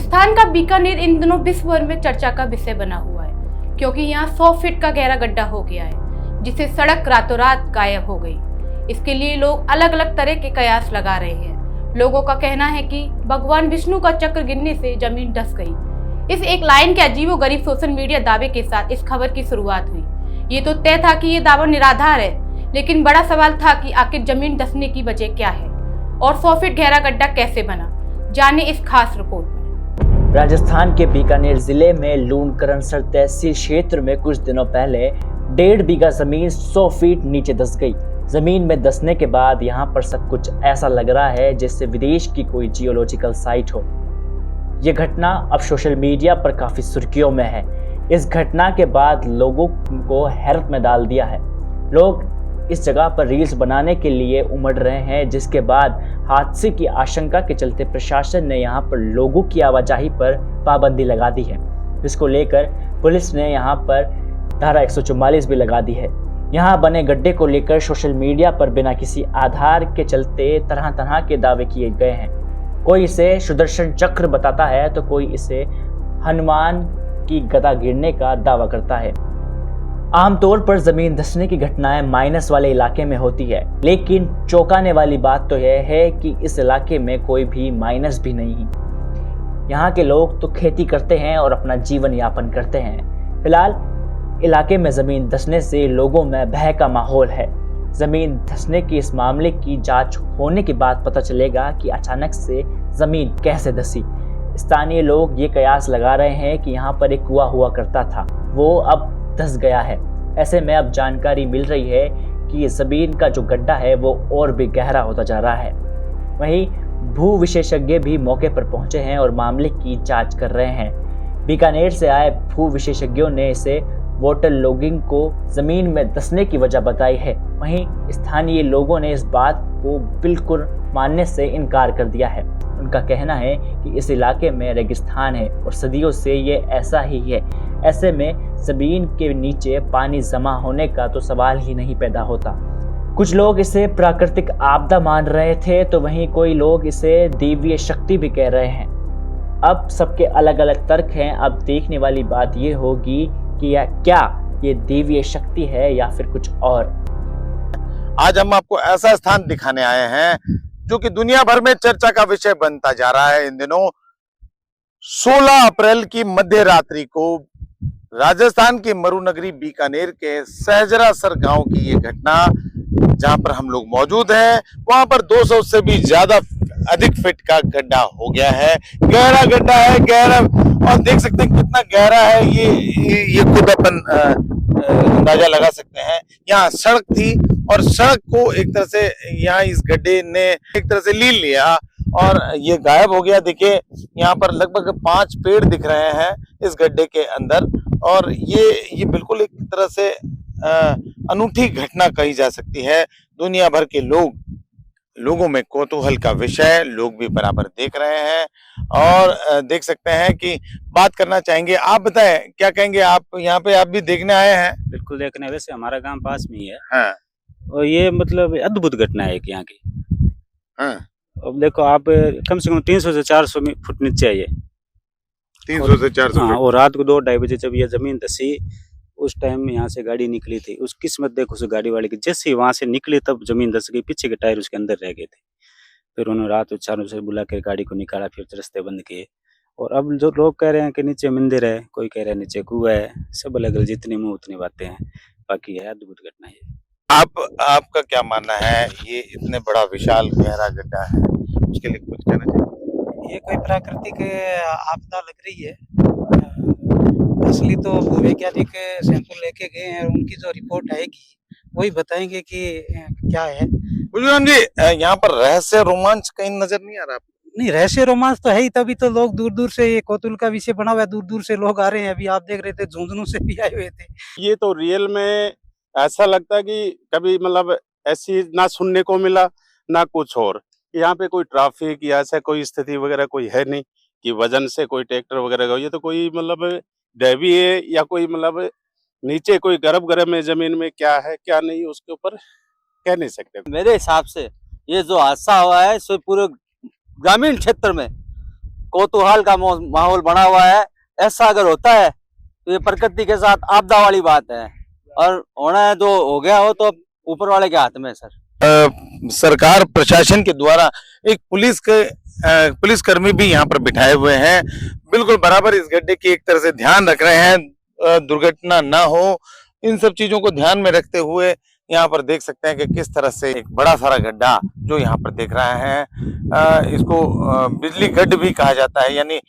राजस्थान का बीकानेर इन दिनों विश्व भर में चर्चा का विषय बना हुआ है, क्योंकि यहाँ 100 फीट का गहरा गड्ढा हो गया है, जिससे सड़क रातों रात गायब हो गई। इसके लिए लोग अलग अलग तरह के कयास लगा रहे हैं। लोगों का कहना है कि भगवान विष्णु का चक्र गिरने से जमीन धंस गई। इस एक लाइन के अजीबोगरीब सोशल मीडिया दावे के साथ इस खबर की शुरुआत हुई। ये तो तय था कि ये दावा निराधार है, लेकिन बड़ा सवाल था कि आखिर जमीन धंसने की वजह क्या है और 100 फीट गहरा गड्ढा कैसे बना। जाने इस खास रिपोर्ट में। राजस्थान के बीकानेर जिले में लूणकरणसर तहसील क्षेत्र में कुछ दिनों पहले 1.5 बीघा जमीन 100 फीट नीचे धंस गई। जमीन में धंसने के बाद यहाँ पर सब कुछ ऐसा लग रहा है जैसे विदेश की कोई जियोलॉजिकल साइट हो। यह घटना अब सोशल मीडिया पर काफी सुर्खियों में है। इस घटना के बाद लोगों को हैरत में डाल दिया है। लोग इस जगह पर रील्स बनाने के लिए उमड़ रहे हैं, जिसके बाद हादसे की आशंका के चलते प्रशासन ने यहाँ पर लोगों की आवाजाही पर पाबंदी लगा दी है, जिसको लेकर पुलिस ने यहाँ पर धारा 144 भी लगा दी है। यहाँ बने गड्ढे को लेकर सोशल मीडिया पर बिना किसी आधार के चलते तरह तरह के दावे किए गए हैं। कोई इसे सुदर्शन चक्र बताता है तो कोई इसे हनुमान की गदा गिरने का दावा करता है। आमतौर पर जमीन धंसने की घटनाएं माइनस वाले इलाके में होती है, लेकिन चौंकाने वाली बात तो यह है कि इस इलाके में कोई भी माइनस भी नहीं है। यहाँ के लोग तो खेती करते हैं और अपना जीवन यापन करते हैं। फिलहाल इलाके में जमीन धंसने से लोगों में भय का माहौल है। जमीन धंसने के इस मामले की जांच होने के बाद पता चलेगा कि अचानक से जमीन कैसे धंसी। स्थानीय लोग ये कयास लगा रहे हैं कि यहाँ पर एक कुआं हुआ करता था, वो अब धंस गया है। ऐसे में अब जानकारी मिल रही है कि ये जमीन का जो गड्ढा है वो और भी गहरा होता जा रहा है। वहीं भू विशेषज्ञ भी मौके पर पहुंचे हैं और मामले की जांच कर रहे हैं। बीकानेर से आए भू विशेषज्ञों ने इसे वाटर लॉगिंग को जमीन में धंसने की वजह बताई है। वहीं स्थानीय लोगों ने इस बात को बिल्कुल मानने से इनकार कर दिया है। उनका कहना है कि इस इलाके में रेगिस्तान है और सदियों से ये ऐसा ही है। ऐसे में जमीन के नीचे पानी जमा होने का तो सवाल ही नहीं पैदा होता। कुछ लोग इसे प्राकृतिक आपदा मान रहे थे, तो वहीं कोई लोग इसे दैवीय शक्ति भी कह रहे हैं। अब सबके अलग अलग तर्क हैं। अब देखने वाली बात ये होगी कि क्या ये दैवीय शक्ति है या फिर कुछ और। आज हम आपको ऐसा स्थान दिखाने आए हैं जो कि दुनिया भर में चर्चा का विषय बनता जा रहा है। इन दिनों 16 अप्रैल की मध्य रात्रि को राजस्थान के मरुनगरी बीकानेर के सहजरासर गांव की ये घटना, जहां पर हम लोग मौजूद हैं, वहां पर 200 से भी ज्यादा अधिक फीट का गड्ढा हो गया है। गहरा गड्ढा है, गहरा, और देख सकते हैं कितना गहरा है। ये खुद अपन अंदाजा लगा सकते हैं। यहाँ सड़क थी और सड़क को एक तरह से यहाँ इस गड्ढे ने एक तरह से लील लिया और ये गायब हो गया। देखिए यहाँ पर लगभग 5 पेड़ दिख रहे हैं इस गड्ढे के अंदर, और ये बिल्कुल एक तरह से अनूठी घटना कही जा सकती है। दुनिया भर के लोगों में कौतूहल का विषय लोग भी बराबर देख रहे हैं और देख सकते हैं कि बात करना चाहेंगे। आप बताएं क्या कहेंगे, आप यहाँ पे आप भी देखने आए हैं? बिल्कुल देखने, वैसे हमारा गांव पास में ही है। हाँ। और ये मतलब अद्भुत घटना है यहाँ की। हाँ। अब देखो आप, कम से कम 300 से 400 फुट नीचे है ये। 300 से 400 हाँ, और रात को 2-2:30 बजे जब ये जमीन धसी, उस टाइम यहाँ से गाड़ी निकली थी। उस किस्मत देखो उस गाड़ी वाले की, जैसे ही वहां से निकली तब जमीन धस गई, पीछे के टायर उसके अंदर रह गए थे। फिर उन्होंने रात को चारों से बुला कर गाड़ी को निकाला, फिर रास्ते बंद किए। और अब जो लोग कह रहे हैं कि नीचे मंदिर है, कोई कह रहा है नीचे कुआं है, सब अलग अलग जितनी मुंह उतनी बातें हैं। बाकी है अद्भुत घटना है। आपका क्या मानना है? ये इतने बड़ा विशाल गहरा गड्ढा है, उसके लिए कुछ कहना चाहिए? ये कोई प्राकृतिक आपदा लग रही है। असली तो भूवैज्ञानिक सैंपल लेके गए हैं और उनकी जो रिपोर्ट आएगी वही बताएंगे कि क्या है। बुजुर्ग जी, यहाँ पर रहस्य रोमांच कहीं नजर नहीं आ रहा आपको? नहीं, रहस्य रोमांच तो है ही, तभी तो लोग दूर दूर से, ये कौतूहल का विषय बना हुआ है, दूर दूर से लोग आ रहे हैं। अभी आप देख रहे थे झुंझुनू से भी आए हुए थे। ये तो रियल में ऐसा लगता है कि कभी मतलब ऐसी ना सुनने को मिला ना कुछ और। यहाँ पे कोई ट्रैफिक या ऐसा कोई स्थिति वगैरह कोई है नहीं कि वजन से कोई ट्रैक्टर वगैरह का। ये तो कोई मतलब दैवी है या कोई मतलब नीचे कोई गर्भ में जमीन में क्या है क्या नहीं, उसके ऊपर कह नहीं सकते। मेरे हिसाब से ये जो हादसा हुआ है सो पूरे ग्रामीण क्षेत्र में कौतूहल का माहौल बना हुआ है। ऐसा अगर होता है तो ये प्रकृति के साथ आपदा वाली बात है, और होना है जो हो गया हो तो ऊपर वाले के हाथ में है सर। सरकार प्रशासन के द्वारा एक पुलिसकर्मी भी यहाँ पर बिठाए हुए हैं, बिल्कुल बराबर इस गड्ढे की एक तरह से ध्यान रख रहे हैं, दुर्घटना ना हो, इन सब चीजों को ध्यान में रखते हुए यहाँ पर देख सकते हैं कि किस तरह से एक बड़ा सारा गड्ढा जो यहाँ पर देख रहे हैं, इसको बिजली गड्ढ भी कहा जाता है, यानी